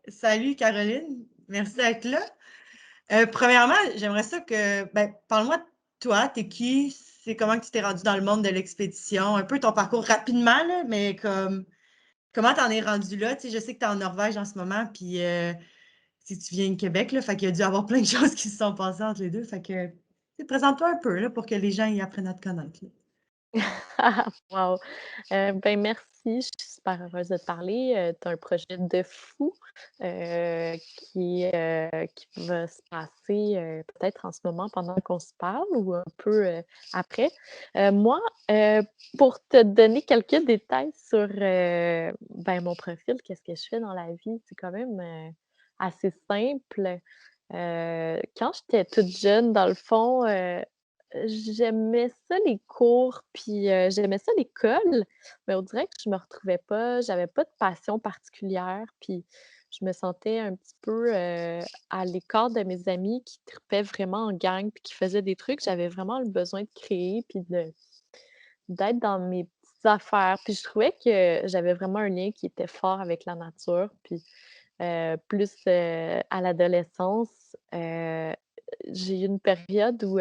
Salut Caroline, merci d'être là. Premièrement, j'aimerais ça que, parle-moi de toi, t'es qui? C'est comment que tu t'es rendu dans le monde de l'expédition? Un peu ton parcours rapidement, là, mais comme, comment t'en es rendu là? Tu sais, je sais que t'es en Norvège en ce moment, puis si tu viens de Québec, là, fait qu'il y a dû avoir plein de choses qui se sont passées entre les deux. Fait que, tu sais, présente-toi un peu, là, pour que les gens y apprennent à te connaître, là. Wow! Ben, merci, je suis super heureuse de te parler. Tu as un projet de fou, qui va se passer, peut-être en ce moment pendant qu'on se parle ou un peu, après. Moi, heu, pour te donner quelques détails sur, ben, mon profil, qu'est-ce que je fais dans la vie, c'est quand même, assez simple. Quand j'étais toute jeune, dans le fond, j'aimais ça les cours, puis, j'aimais ça l'école, mais on dirait que je me retrouvais pas, j'avais pas de passion particulière, puis je me sentais un petit peu, à l'écart de mes amis qui tripaient vraiment en gang, puis qui faisaient des trucs. J'avais vraiment le besoin de créer, puis d'être dans mes petites affaires, puis je trouvais que j'avais vraiment un lien qui était fort avec la nature, puis, plus, à l'adolescence, j'ai eu une période où,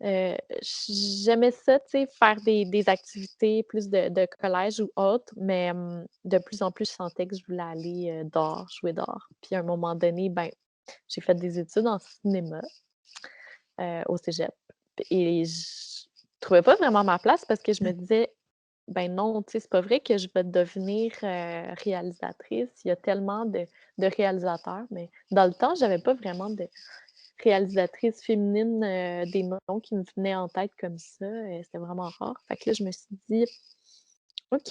j'aimais ça, tu sais, faire des activités plus de collège ou autre, mais, de plus en plus, je sentais que je voulais aller, dehors, jouer dehors. Puis à un moment donné, ben, j'ai fait des études en cinéma, au cégep et je trouvais pas vraiment ma place parce que je me disais: «Ben non, tu sais, c'est pas vrai que je vais devenir, réalisatrice. Il y a tellement de réalisateurs», mais dans le temps, j'avais pas vraiment de réalisatrice féminine, des noms qui me venaient en tête comme ça, c'était vraiment rare. Fait que là, je me suis dit: «OK,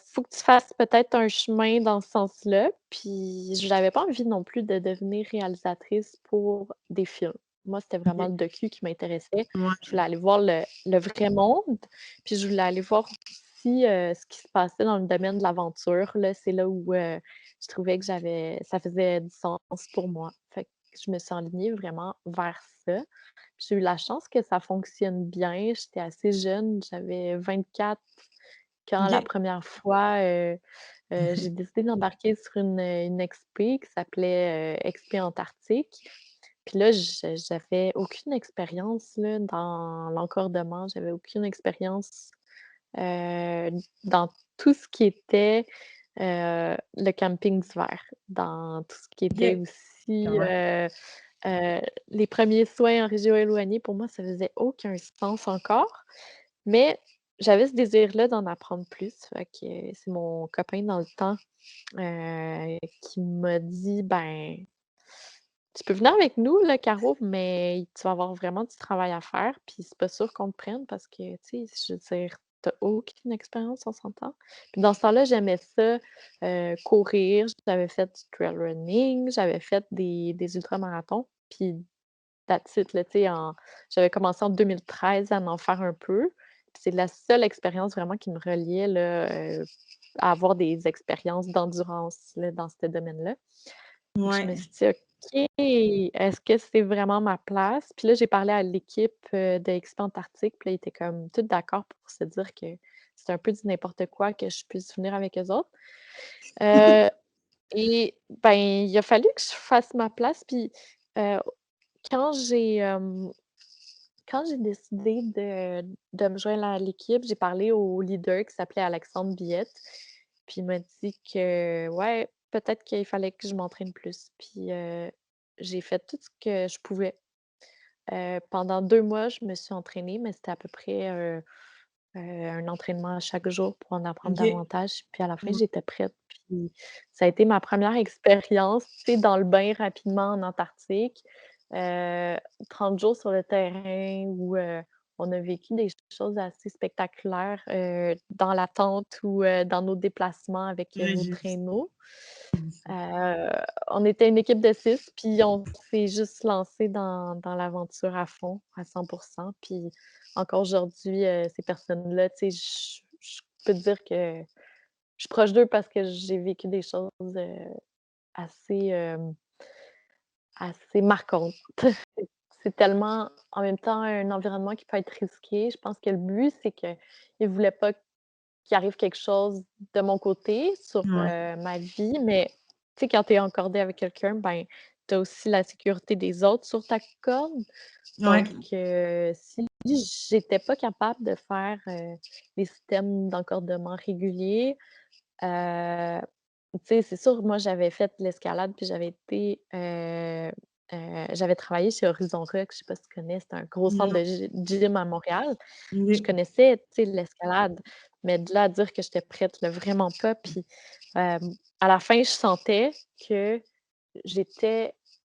faut que tu fasses peut-être un chemin dans ce sens-là». Puis j'avais pas envie non plus de devenir réalisatrice pour des films. Moi, c'était vraiment OK. le docu qui m'intéressait. Je Ouais. voulais aller voir le vrai monde, puis je voulais aller voir aussi, ce qui se passait dans le domaine de l'aventure, là. C'est là où, je trouvais que ça faisait du sens pour moi. Fait que je me suis enlignée vraiment vers ça. J'ai eu la chance que ça fonctionne bien. J'étais assez jeune, j'avais 24 quand la OK. première fois, j'ai décidé d'embarquer sur une expé qui s'appelait, Expé Antarctique. Puis là, j'avais aucune expérience, là, dans l'encordement, j'avais aucune expérience, heu, dans tout ce qui était, le camping d'hiver, dans tout ce qui était OK. aussi, Quand même. les premiers soins en région éloignée. Pour moi, ça faisait aucun sens encore. Mais j'avais ce désir-là d'en apprendre plus, fait que c'est mon copain dans le temps, qui m'a dit: «Ben, tu peux venir avec nous là, Caro, mais tu vas avoir vraiment du travail à faire, puis c'est pas sûr qu'on te prenne parce que, tu sais, je veux dire, tu aucune expérience, on s'entend?» Puis dans ce temps-là, j'aimais ça, courir, j'avais fait du trail running, j'avais fait des ultramarathons, puis that's it, là, tu sais, j'avais commencé en 2013 à en faire un peu. Puis c'est la seule expérience vraiment qui me reliait là, à avoir des expériences d'endurance, là, dans ce domaine-là. Fait que je me Ouais. suis dit: «OK, est-ce que c'est vraiment ma place?» Puis là, j'ai parlé à l'équipe, de Expo Antarctique, puis là, ils étaient comme tous d'accord pour se dire que c'était un peu du n'importe quoi que je puisse venir avec eux autres. Heu et ben, il a fallu que je fasse ma place, puis, heu, quand j'ai, quand j'ai décidé de me joindre à l'équipe, j'ai parlé au leader qui s'appelait Alexandre Biette, puis il m'a dit que, ouais, peut-être qu'il fallait que je m'entraîne plus. Puis, j'ai fait tout ce que je pouvais. Pendant 2 mois, je me suis entraînée, mais c'était à peu près, un entraînement à chaque jour pour en apprendre OK. davantage. Puis à la fin, Ouais. j'étais prête. Puis ça a été ma première expérience, tu sais, dans le bain rapidement en Antarctique. Heu, 30 jours sur le terrain où, on a vécu des choses assez spectaculaires, dans la tente ou, dans nos déplacements avec, Ouais, nos j'ai vu ça. traîneaux. J'ai vu ça. On était une équipe de 6, puis on s'est juste lancé dans l'aventure à fond, à 100. Puis encore aujourd'hui, ces personnes-là, tu sais, je peux te dire que je suis proche d'eux parce que j'ai vécu des choses, assez, assez marquantes. C'est tellement en même temps un environnement qui peut être risqué. Je pense que le but, c'est qu'ils voulaient pas qu'il arrive quelque chose de mon côté sur, Ouais. ma vie, mais tu sais, quand tu es encordé avec quelqu'un, ben, tu as aussi la sécurité des autres sur ta corde. Ouais. Donc si j'étais pas capable de faire, des systèmes d'encordement réguliers, heu, tu sais, c'est sûr, moi, j'avais fait l'escalade, puis j'avais travaillé chez Horizon Rock, je sais pas si tu connais, c'est un gros centre Non. de gym à Montréal. Je Oui. connaissais, tu sais, l'escalade, mais de là à dire que j'étais prête, là, vraiment pas. Puis, à la fin, je sentais que j'étais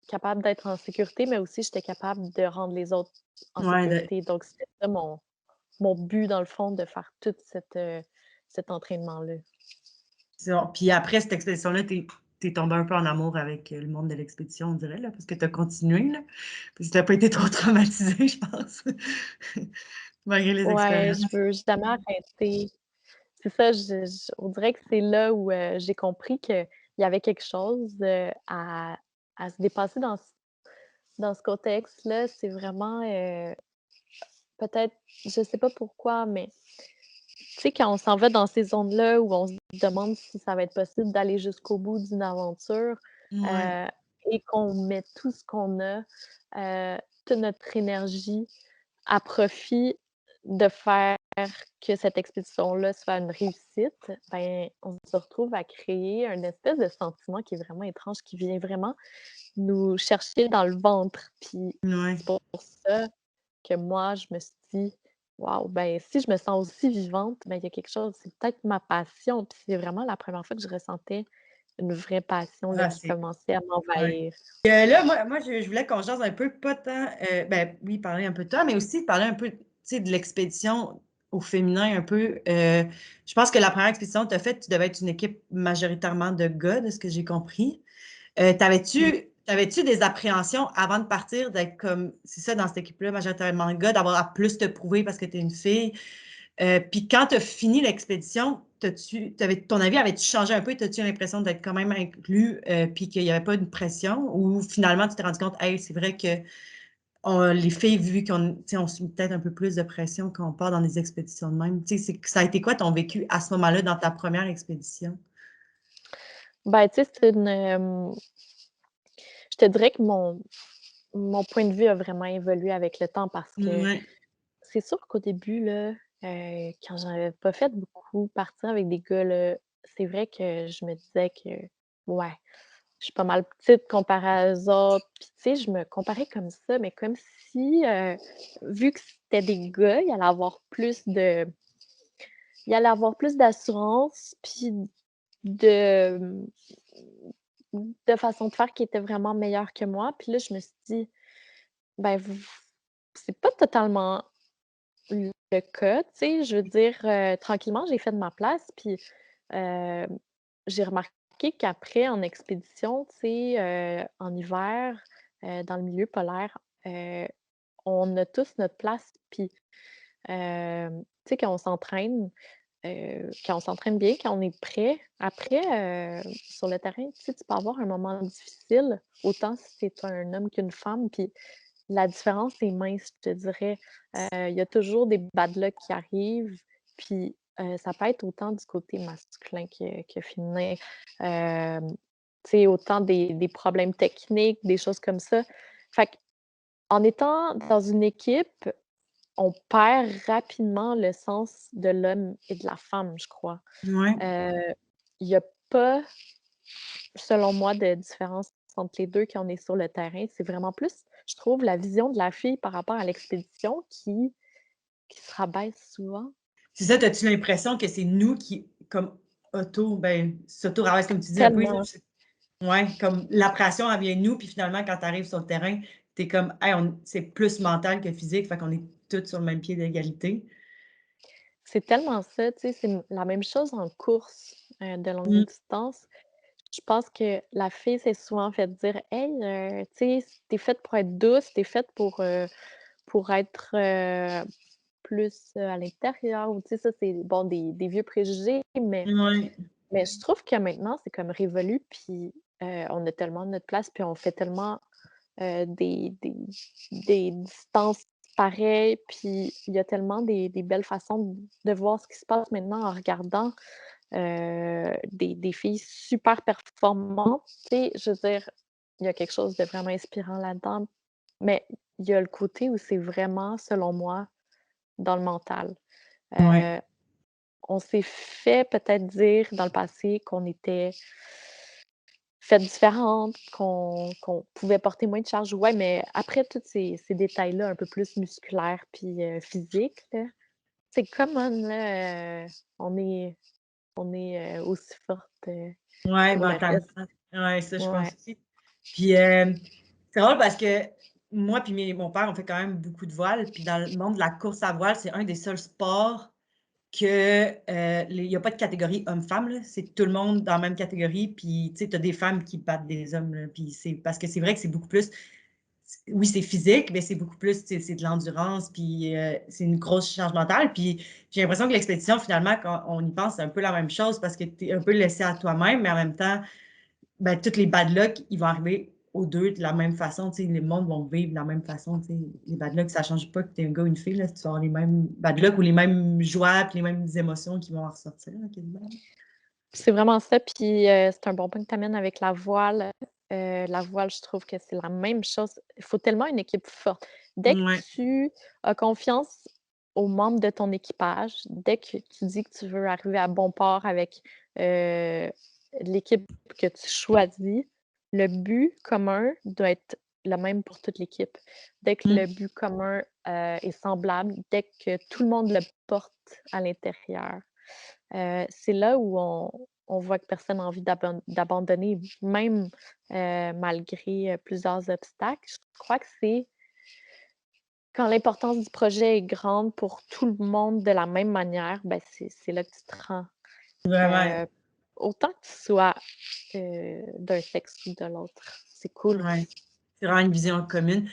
capable d'être en sécurité, mais aussi j'étais capable de rendre les autres en Ouais, de sécurité. Donc c'était ça mon but dans le fond de faire tout cet entraînement-là. c'est bon. Puis après cette expédition-là, tu es tombée un peu en amour avec, le monde de l'expédition, on dirait, là, parce que tu as continué, là? Parce que tu as pas été trop traumatisée, je pense, malgré les Ouais, je expériences. veux jamais arrêter. C'est ça, on dirait que c'est là où, j'ai compris qu'il y avait quelque chose, à se dépasser dans ce contexte-là. C'est vraiment, peut-être, je sais pas pourquoi, mais tu sais, quand on s'en va dans ces zones-là où on se demande si ça va être possible d'aller jusqu'au bout d'une aventure, Ouais, heu et qu'on met tout ce qu'on a, toute notre énergie à profit de faire que cette expédition-là soit une réussite, ben, on se retrouve à créer un espèce de sentiment qui est vraiment étrange, qui vient vraiment nous chercher dans le ventre. Puis ouais. c'est pour ça que moi, je me suis dit: «Waouh, ben, si je me sens aussi vivante, ben, il y a quelque chose, c'est peut-être ma passion». Puis c'est vraiment la première fois que je ressentais une vraie passion, là, Ah, qui c'est commençait à ouais. m'envahir. Là, moi, je voulais qu'on jase un peu, pas tant, ben, oui, parler un peu de toi, mais aussi parler un peu, tu sais, de l'expédition au féminin un peu. Je pense que la première expédition que tu as faite, tu devais être une équipe majoritairement de gars, de ce que j'ai compris. Mmh. T'avais-tu des appréhensions avant de partir d'être comme, c'est ça, dans cette équipe-là, majoritairement de gars, d'avoir à plus te prouver parce que tu es une fille? Puis quand tu as fini l'expédition, ton avis avait-tu changé un peu? T'as-tu l'impression d'être quand même inclus, puis qu'il y avait pas une pression? Ou finalement, tu t'es rendu compte, hey, c'est vrai que les filles, vu qu'on, tu sais, on subit peut-être un peu plus de pression quand on part dans des expéditions de même. Tu sais, ça a été quoi ton vécu à ce moment-là dans ta première expédition? Ben, tu sais, je te dirais que mon point de vue a vraiment évolué avec le temps parce que Ouais, c'est sûr qu'au début, là, quand j'en avais pas fait beaucoup, partir avec des gars, là, c'est vrai que je me disais que, ouais, je suis pas mal petite comparée aux autres. Puis, tu sais, je me comparais comme ça, mais comme si, vu que c'était des gars, il allait avoir plus d'assurance, puis de, de façon de faire qui était vraiment meilleure que moi. Puis là, je me suis dit: «Ben, c'est pas totalement le cas», tu sais? Je veux dire, tranquillement, j'ai fait de ma place, puis, hem, j'ai remarqué qu'après, en expédition, tu sais, en hiver, dans le milieu polaire, on a tous notre place, puis, tu sais, quand on s'entraîne bien, quand on est prêt, après, sur le terrain, tu sais, tu peux avoir un moment difficile, autant si tu un homme qu'une femme, puis la différence est mince, je te dirais. Il y a toujours des bad luck qui arrivent, puis, ça peut être autant du côté masculin que féminin. Tu sais, autant des problèmes techniques, des choses comme ça. Fait qu'en étant dans une équipe, on perd rapidement le sens de l'homme et de la femme, je crois. ouais. Heu, il y a pas, selon moi, de différence entre les 2 quand on est sur le terrain. C'est vraiment plus, je trouve, la vision de la fille par rapport à l'expédition qui se rabaisse souvent. C'est ça, as-tu l'impression que c'est nous qui, comme ben, s'auto-rabaisse, comme tu dis un peu? Tellement. Ouais, comme la pression, elle vient de nous, puis finalement, quand tu arrives sur le terrain, tu es comme, hey, c'est plus mental que physique, fait qu'on est toutes sur le même pied d'égalité. C'est tellement ça, tu sais, c'est la même chose en course, de longue Mmh. distance. Je pense que la fille s'est souvent fait dire: «Hey, tu sais, tu faite pour être douce, tu faite pour être, plus, à l'intérieur», ou tu sais, ça, c'est bon, des vieux préjugés, Ouais. mais je trouve que maintenant, c'est comme révolu, puis, on a tellement notre place, puis on fait tellement, des distances pareil, puis il y a tellement des belles façons de voir ce qui se passe maintenant en regardant, des filles super performantes, tu sais? Je veux dire, il y a quelque chose de vraiment inspirant là-dedans, mais il y a le côté où c'est vraiment, selon moi, dans le mental. Ouais. Heu, on s'est fait peut-être dire dans le passé qu'on était faites différentes, qu'on pouvait porter moins de charge. Ouais, mais après tous ces détails-là un peu plus musculaires puis, physiques, là, c'est come on là, on est aussi fortes, Ouais, pour le mentalement. reste. Ouais, ça, je Ouais. pense aussi. Puis, c'est drôle parce que moi puis mon père, on fait quand même beaucoup de voile, puis dans le monde de la course à voile, c'est un des seuls sports que, il y a pas de catégorie homme-femme, là. C'est tout le monde dans la même catégorie, puis tu sais, tu as des femmes qui battent des hommes, là, puis c'est parce que c'est vrai que c'est beaucoup plus oui, c'est physique, mais c'est beaucoup plus, tu sais, c'est de l'endurance, puis c'est une grosse charge mentale. Puis j'ai l'impression que l'expédition, finalement, quand on y pense, c'est un peu la même chose parce que tu es un peu laissé à toi-même, mais en même temps, ben, toutes les bad luck, ils vont arriver aux deux de la même façon. Tu sais, les mondes vont vivre de la même façon. Tu sais. Les bad luck, ça ne change pas que tu es un gars ou une fille. Là, tu vas avoir les mêmes bad luck ou les mêmes joies puis les mêmes émotions qui vont en ressortir. Là, quasiment. C'est vraiment ça, puis, c'est un bon point que tu amènes avec la voile. La voile, je trouve que c'est la même chose. Il faut tellement une équipe forte. Dès que Ouais. tu as confiance aux membres de ton équipage, dès que tu dis que tu veux arriver à bon port avec, heu, l'équipe que tu choisis, le but commun doit être le même pour toute l'équipe. Dès que le Mm. but commun, est semblable, dès que tout le monde le porte à l'intérieur, c'est là où on voit que personne n'a envie d'abandonner, même, malgré, plusieurs obstacles. Je crois que c'est quand l'importance du projet est grande pour tout le monde de la même manière, ben, c'est là que tu te rends. Vraiment. Heu, autant que tu sois, d'un sexe ou de l'autre. C'est cool. Ouais. C'est vraiment une vision commune.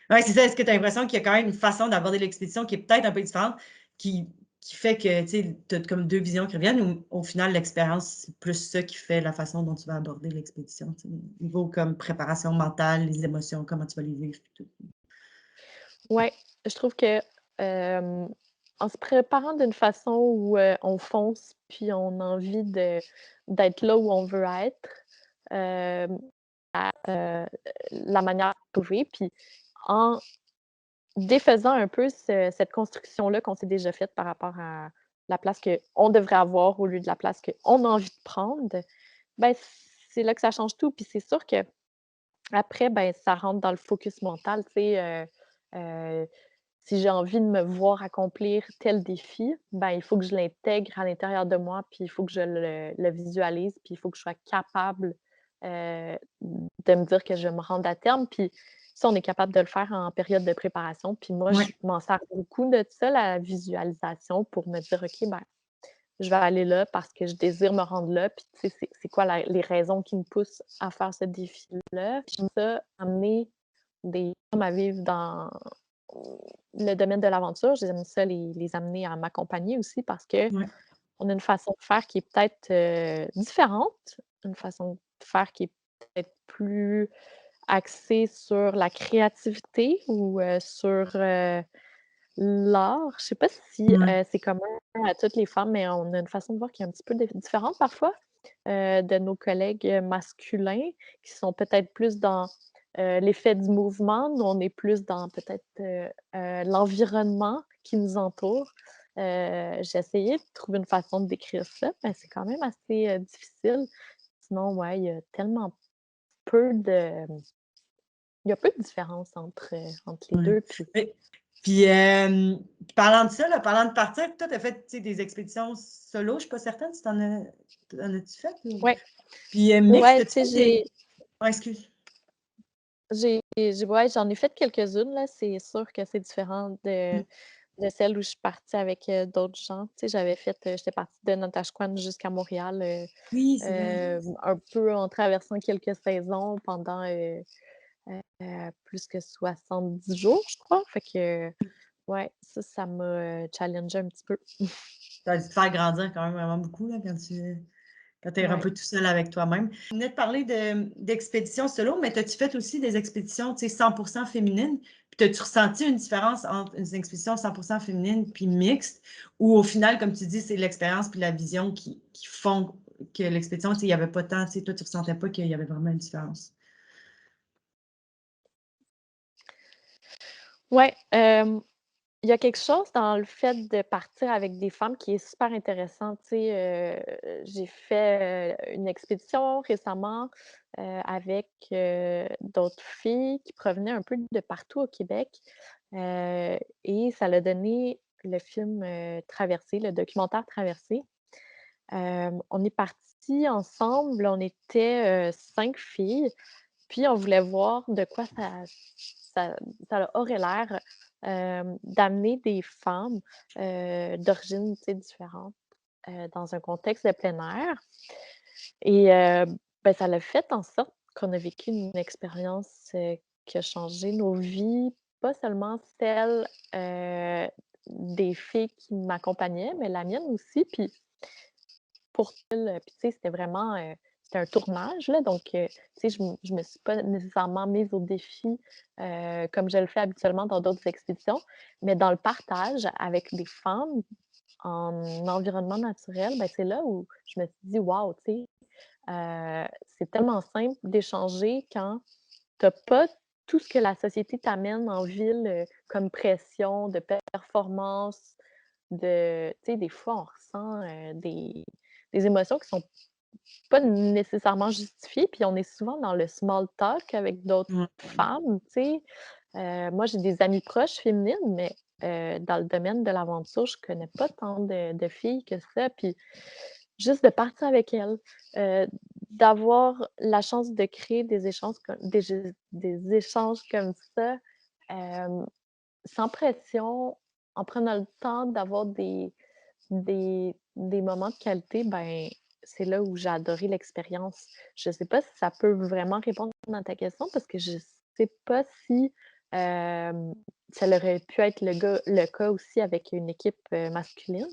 Ouais, c'est ça. Est-ce que tu as l'impression qu'il y a quand même une façon d'aborder l'expédition qui est peut-être un peu différente, qui, qui fait que tu as comme deux visions qui reviennent, ou au final, l'expérience, c'est plus ça qui fait la façon dont tu vas aborder l'expédition, tu sais, niveau comme préparation mentale, les émotions, comment tu vas les vivre, puis tout. Ouais, je trouve que, en se préparant d'une façon où, on fonce, puis on a envie d'être là où on veut être, hem, la manière de trouver, puis en défaisant un peu cette construction-là qu'on s'est déjà faite par rapport à la place qu'on devrait avoir au lieu de la place qu'on a envie de prendre, ben, c'est là que ça change tout. Puis c'est sûr qu'après, ben, ça rentre dans le focus mental, tu sais, heu si j'ai envie de me voir accomplir tel défi, ben, il faut que je l'intègre à l'intérieur de moi, puis il faut que je le visualise, puis il faut que je sois capable, de me dire que je vais me rendre à terme. Puis ça, on est capable de le faire en période de préparation. Puis moi, je Ouais, m'en sers beaucoup de ça, la visualisation, pour me dire: «OK, ben, je vais aller là parce que je désire me rendre là». Puis tu sais, c'est quoi les raisons qui me poussent à faire ce défi-là? Puis j'aime ça, amener des hommes à vivre dans le domaine de l'aventure. J'aime ça les amener à m'accompagner aussi parce qu'on ouais, a une façon de faire qui est peut-être, différente, une façon de faire qui est peut-être plus axée sur la créativité ou, sur, l'art. Je sais pas si, ouais. c'est commun à toutes les femmes, mais on a une façon de voir qui est un petit peu différente parfois, de nos collègues, masculins qui sont peut-être plus dans, l'effet du mouvement. Nous, on est plus dans peut-être, l'environnement qui nous entoure. J'ai essayé de trouver une façon de décrire ça, mais c'est quand même assez, difficile. Sinon, ouais, peu de il y a peu de différence entre les Ouais. 2 puis Et puis, parlant de ça, là, parlant de partir, toi, tu as fait, tu sais, des expéditions solo, je suis pas certaine si tu en as-tu fait? Ou? ouais, Puis, mixte, ouais, tu as-tu sais, fait des. Ouais, excuse. ouais, j'en ai fait quelques-unes, là. C'est sûr que c'est différent Mm. de celles où je suis partie avec, d'autres gens. Tu sais, j'étais partie de Natashquan jusqu'à Montréal, Oui, c'est vrai. un peu en traversant quelques saisons pendant, plus que 70 jours, je crois. Fait que, ouais, ça m'a, challengée un petit peu. Ça a dû te faire grandir quand même vraiment beaucoup là, quand tu. quand tu es un peu tout seul avec toi-même. On venait de parler d'expéditions solo, mais as-tu fait aussi des expéditions 100% féminines? Puis as-tu ressenti une différence entre une expédition 100% féminine puis mixte, ou au final, comme tu dis, c'est l'expérience puis la vision qui font que l'expédition, il n'y avait pas tant, toi, tu ressentais pas qu'il y avait vraiment une différence? Ouais, il y a quelque chose dans le fait de partir avec des femmes qui est super intéressant. Tu sais, j'ai fait, une expédition récemment, avec, d'autres filles qui provenaient un peu de partout au Québec, et ça l'a donné le film, Traversée, le documentaire Traversée. On est partis ensemble, on était, 5 filles, puis on voulait voir de quoi ça ça aurait l'air, d'amener des femmes, d'origines, tu sais, différentes, dans un contexte de plein air et ben, ça l'a fait en sorte qu'on a vécu une expérience, qui a changé nos vies, pas seulement celle, des filles qui m'accompagnaient, mais la mienne aussi. Puis pour elle, puis tu sais, c'était vraiment, c'était un tournage là, donc tu sais, je me suis pas nécessairement mise au défi, comme je le fais habituellement dans d'autres expéditions, mais dans le partage avec des femmes en environnement naturel, ben, c'est là où je me suis dit: «Waouh!» tu sais, c'est tellement simple d'échanger quand tu as pas tout ce que la société t'amène en ville, comme pression de performance, de tu sais, des fois, on ressent, des émotions qui sont pas nécessairement justifiées, puis on est souvent dans le small talk avec d'autres Ouais. femmes, tu sais. Moi, j'ai des amies proches féminines, mais dans le domaine de l'aventure, je connais pas tant de filles que ça, puis juste de partir avec elles, d'avoir la chance de créer des échanges co des échanges comme ça, hem, sans pression, en prenant le temps d'avoir des moments de qualité, ben, c'est là où j'ai adoré l'expérience. Je sais pas si ça peut vraiment répondre à ta question parce que je sais pas si, ça aurait pu être le cas aussi avec une équipe, masculine.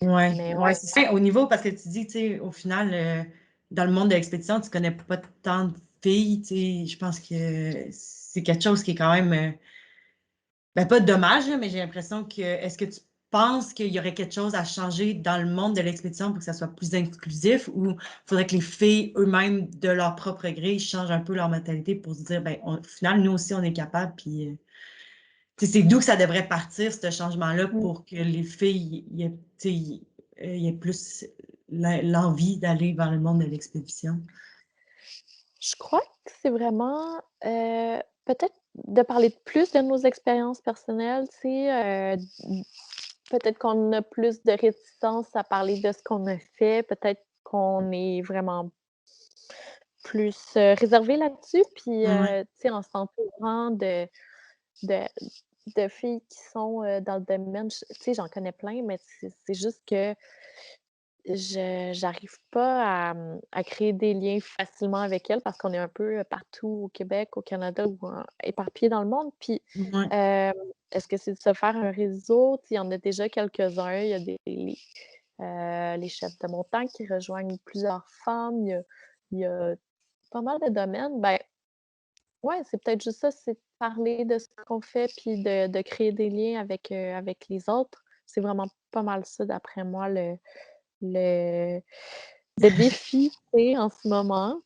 Ouais, Mais ouais, ouais. c'est ça. Au niveau, parce que tu dis, tu sais, au final, dans le monde de l'expédition, tu connais pas tant de filles, tu sais, je pense que c'est quelque chose qui est quand même, ben, pas dommage, là, mais j'ai l'impression que, est-ce que tu penses qu'il y aurait quelque chose à changer dans le monde de l'expédition pour que ça soit plus inclusif, ou il faudrait que les filles eux-mêmes, de leur propre gré, changent un peu leur mentalité pour se dire, ben, au final, nous aussi, on est capable, puis tu sais, c'est d'où que ça devrait partir, ce changement-là, Mmh. pour que les filles, tu sais, il y ait plus l'envie d'aller vers le monde de l'expédition. Je crois que c'est vraiment, peut-être de parler plus de nos expériences personnelles, tu sais, peut-être qu'on a plus de réticence à parler de ce qu'on a fait, peut-être qu'on est vraiment plus, réservé là-dessus, puis, Ouais. tu sais, en s'entourant de de filles qui sont, dans le domaine, tu sais, j'en connais plein, mais c'est juste que j'arrive pas à créer des liens facilement avec elles parce qu'on est un peu, partout au Québec, au Canada ou éparpillés dans le monde. Puis, Ouais. hem, est-ce que c'est de se faire un réseau? Tu sais, il y en a déjà quelques-uns. Il y a les chefs de montagne qui rejoignent plusieurs femmes. Il y a pas mal de domaines. Ben, ouais, c'est peut-être juste ça, c'est de parler de ce qu'on fait puis de créer des liens avec les autres. C'est vraiment pas mal ça, d'après moi, le le défi, tu sais, en ce moment,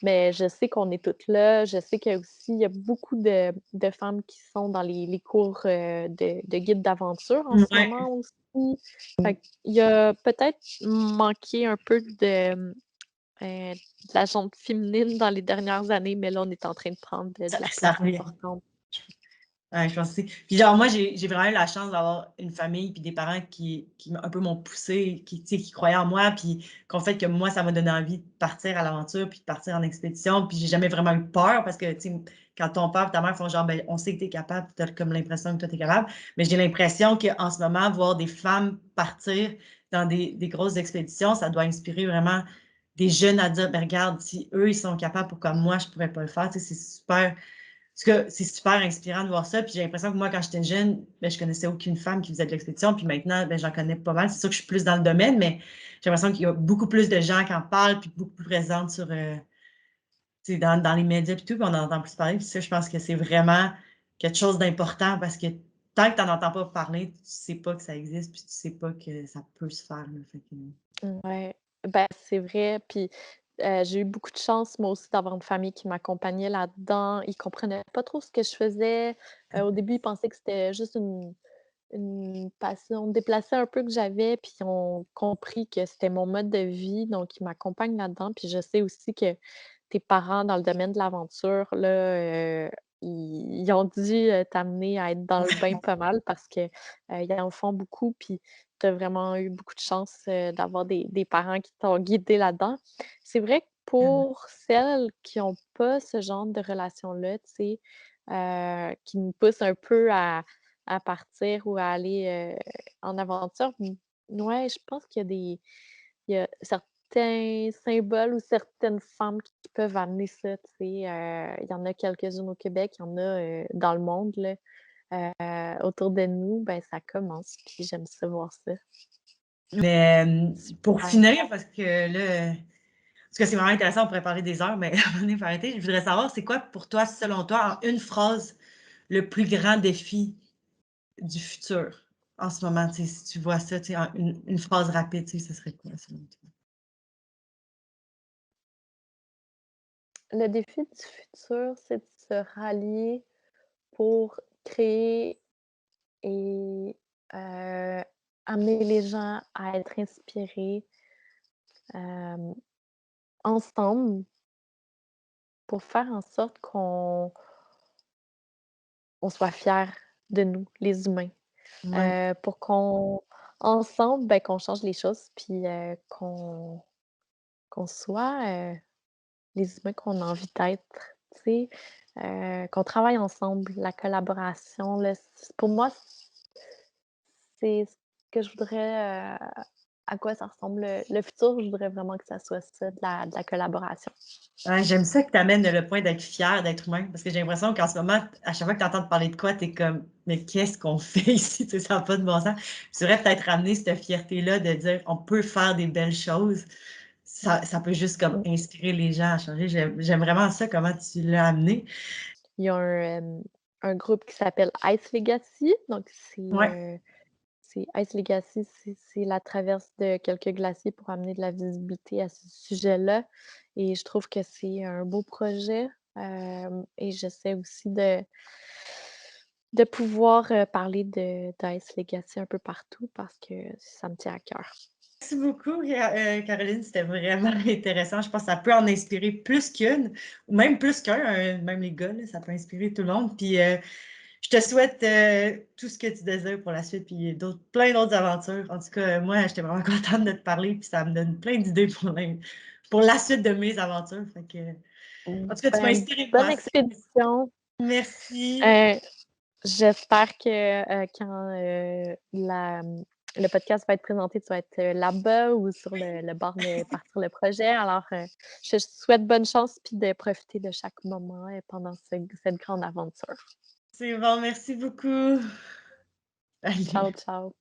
mais je sais qu'on est toutes là. Je sais qu'il y a aussi il y a beaucoup de femmes qui sont dans les cours, de guides d'aventure en ce Ouais. moment aussi. Fait qu'il y a peut-être manqué un peu de la jante féminine dans les dernières années, mais là, on est en train de prendre de la Ça place revient. importante. Ouais, je pense aussi. Puis genre, moi, j'ai vraiment eu la chance d'avoir une famille puis des parents qui un peu m'ont poussée, qui, tu sais, qui croyaient en moi, puis qu'en fait que moi, ça m'a donné envie de partir à l'aventure puis de partir en expédition. Puis j'ai jamais vraiment eu peur parce que, tu sais, quand ton père et ta mère font genre, ben, on sait que tu es capable, tu as comme l'impression que toi, tu es capable. Mais j'ai l'impression qu'en ce moment, voir des femmes partir dans des grosses expéditions, ça doit inspirer vraiment des jeunes à dire, ben, regarde, si eux, ils sont capables, pourquoi moi, je pourrais pas le faire? Tu sais, c'est super. Parce que c'est super inspirant de voir ça. Puis j'ai l'impression que moi, quand j'étais jeune, ben, je connaissais aucune femme qui faisait de l'expédition. Puis maintenant, ben, j'en connais pas mal. C'est sûr que je suis plus dans le domaine, mais j'ai l'impression qu'il y a beaucoup plus de gens qui en parlent, puis beaucoup plus présentes sur, dans les médias et tout, puis on en entend plus parler. Puis ça, je pense que c'est vraiment quelque chose d'important parce que tant que tu n'en entends pas parler, tu sais pas que ça existe, puis tu sais pas que ça peut se faire, là. Fait que Ouais, ben, c'est vrai, puis, j'ai eu beaucoup de chance, moi aussi, d'avoir une famille qui m'accompagnait là-dedans. Ils comprenaient pas trop ce que je faisais. Au début, ils pensaient que c'était juste une passion déplacée un peu que j'avais, puis ils ont compris que c'était mon mode de vie, donc ils m'accompagnent là-dedans. Puis je sais aussi que tes parents dans le domaine de l'aventure, là, ils ont dû, t'amener à être dans le bain pas mal parce que, ils en font beaucoup, puis tu as vraiment eu beaucoup de chance, d'avoir des parents qui t'ont guidé là-dedans. C'est vrai que vraiment. pour celles qui ont pas ce genre de relation-là, tu sais, qui me poussent un peu à partir ou à aller, en aventure, ouais, je pense qu'il y a il y a certains symboles ou certaines femmes qui peuvent amener ça, tu sais, il y en a quelques-unes au Québec, il y en a, dans le monde, là, autour de nous, ben, ça commence, puis j'aime ça voir ça. Mais, pour Super. finir, parce que là, parce que c'est vraiment intéressant, on pourrait parler des heures, mais on est arrêter. Je voudrais savoir, c'est quoi pour toi, selon toi, en une phrase, le plus grand défi du futur en ce moment? Tu sais, si tu vois ça, tu sais, en une phrase rapide, tu sais, ce serait quoi selon toi? Le défi du futur, c'est de se rallier pour créer et amener les gens à être inspirés, hem, ensemble pour faire en sorte qu'on soit fiers de nous, les humains. Ouais. Pour qu'on ensemble, ben, qu'on change les choses puis, qu'on soit, les humains qu'on a envie d'être, tu sais? Qu'on travaille ensemble, la collaboration, là, pour moi, c'est ce que je voudrais, à quoi ça ressemble le futur, je voudrais vraiment que ça soit ça, de la collaboration. Ouais, j'aime ça que tu amènes le point d'être fier d'être humain, parce que j'ai l'impression qu'en ce moment, à chaque fois que tu entends parler de quoi, tu es comme: «Mais qu'est-ce qu'on fait ici?» Tu sais, ça a pas de bon sens. C'est vrai, peut-être ramener cette fierté-là de dire: «On peut faire des belles choses». Ça peut juste comme Mmh. inspirer les gens à changer. J'aime vraiment ça, comment tu l'as amené. Il y a un groupe qui s'appelle Ice Legacy, donc Ouais. c'est Ice Legacy, c'est la traverse de quelques glaciers pour amener de la visibilité à ce sujet-là et je trouve que c'est un beau projet, et j'essaie aussi de pouvoir, parler d'Ice Legacy un peu partout parce que ça me tient à cœur. Merci beaucoup, Caroline, c'était vraiment intéressant. Je pense que ça peut en inspirer plus qu'une ou même plus qu'un, même les gars, là, ça peut inspirer tout le monde. Puis, je te souhaite, tout ce que tu désires pour la suite, puis plein d'autres aventures. En tout cas, moi, j'étais vraiment contente de te parler, puis ça me donne plein d'idées pour la suite de mes aventures. Fait que, en tout cas, tu m'as Ben, inspiré moi bonne assez. expédition. Merci. Heu, J'espère que, quand, le podcast va être présenté, tu vas être, là-bas ou sur le bord de partir le projet. Alors, je te souhaite bonne chance puis de profiter de chaque moment, pendant cette grande aventure. C'est bon, merci beaucoup. Ciao, Salut. ciao.